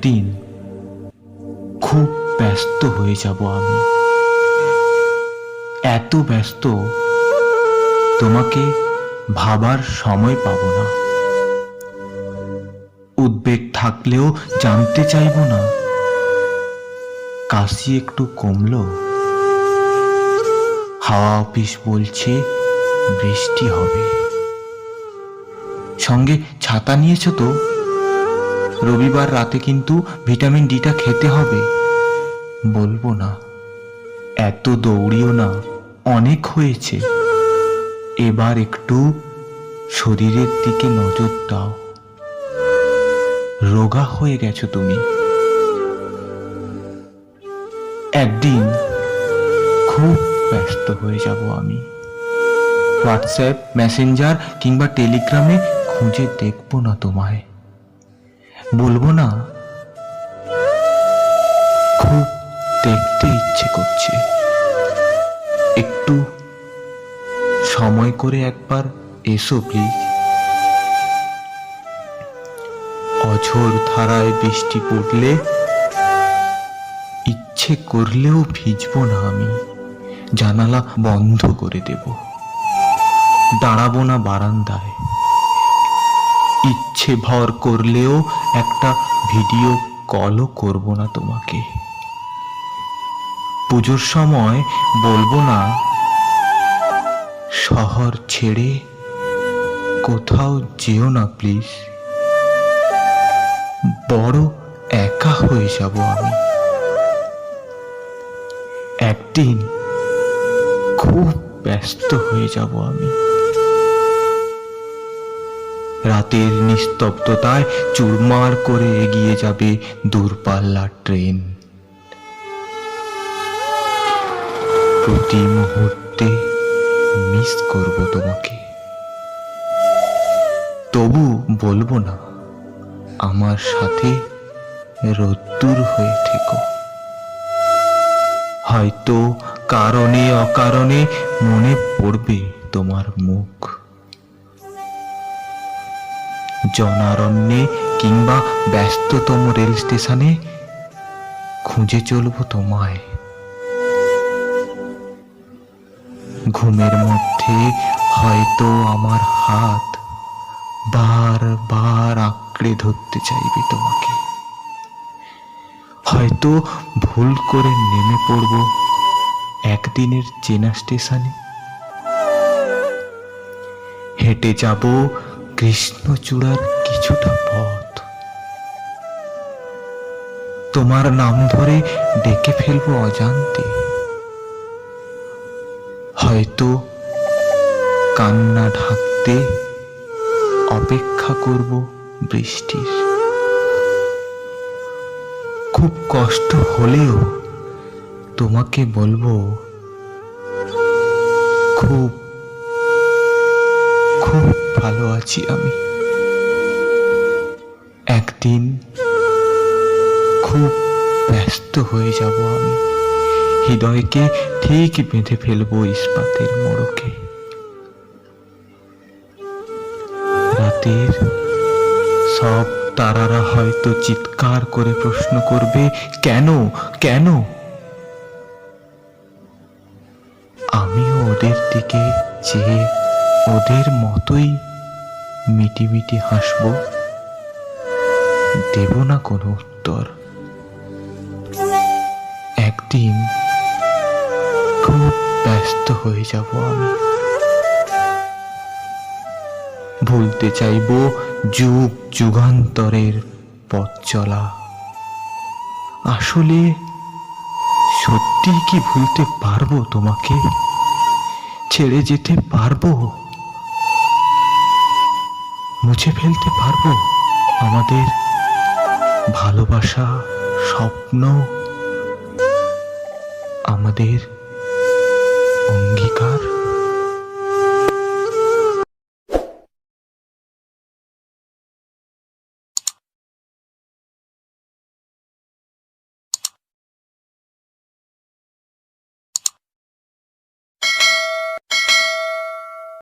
একদিন খুব ব্যস্ত হয়ে যাব আমি, এত ব্যস্ত তোমাকে ভাবার সময় পাব না। উদ্বেগ থাকলেও জানতে চাইব না কাশি একটু কমলো, হাওয়া অফিস বলছে বৃষ্টি হবে। সঙ্গে ছাতা নিয়েছো তো? রবিবার রাতে কিন্তু ভিটামিন ডিটা খেতে হবে। বলবো না, এত দৌড়িও না, অনেক হয়েছে। এবার একটু শরীরের দিকে নজর দাও, রোগা হয়ে গেছো তুমি। একদিন খুব ব্যস্ত হয়ে যাব আমি, হোয়াটসঅ্যাপ, মেসেঞ্জার কিংবা টেলিগ্রামে খুঁজে দেখবো না তোমায়। বলবো না, খুব দেখতে ইচ্ছে করছে, একটু সময় করে একবার এসো প্লিজ। অঝোর ধারায় বৃষ্টি পড়লে ইচ্ছে করলেও ভিজবো না আমি, জানালা বন্ধ করে দেব, দাঁড়াবো না বারান্দায়। ইচ্ছে ভর করলেও একটা ভিডিও কলও করব না তোমাকে। পুজোর সময় বলবো না, শহর ছেড়ে কোথাও যেও না প্লিজ। বড় একা হয়ে যাব আমি। একদিন খুব ব্যস্ত হয়ে যাব আমি। রাতের নিস্তব্ধতায় চুরমার করে এগিয়ে যাবে দূরপাল্লার ট্রেন। প্রতি মুহূর্তে মিস করব তোমাকে। তবু বলবো না, আমার সাথে রোদ্দুর হয়ে থেকো। হয়তো কারণে অকারণে মনে পড়বে তোমার মুখ। জনারণ্যে কিংবা ব্যস্ততম রেল স্টেশনে খুঁজে চলবো তোমায়। ঘুমের মধ্যে হয়তো আমার হাত বারবার আঁকড়ে ধরতে চাইবে তোমাকে। হয়তো ভুল করে নেমে পড়ব একদিনের চেনা স্টেশনে। হেঁটে যাব কৃষ্ণচূড়ার কিছুটা পথ। তোমার নাম ধরে ডেকে ফেলবো অজান্তে। হয়তো কান্না ঢাকতে অপেক্ষা করব বৃষ্টির। খুব কষ্ট হলেও তোমাকে বলবো, খুব খুব ভালো আছি আমি। একদিন খুব ব্যস্ত হয়ে যাব আমি, হৃদয়কে ঠিক বেঁধে ফেলবো ইস্পাতের মোড়কে। রাতের সব তারারা হয়তো চিৎকার করে প্রশ্ন করবে, কেন কেন? আমিও ওদের দিকে চেয়ে ওদের মতোই মিটিমিটি হাসব, দেব না কোনো উত্তর। একদিন খুব ব্যস্ত হয়ে যাব আমি। ভুলতে চাইব যুগ যুগান্তরের পথ চলা। আসলে সত্যি কি ভুলতে পারবো তোমাকে? ছেড়ে যেতে পারবো? মুছে ফেলতে পারবো আমাদের ভালোবাসা, স্বপ্ন, আমাদের অঙ্গীকার?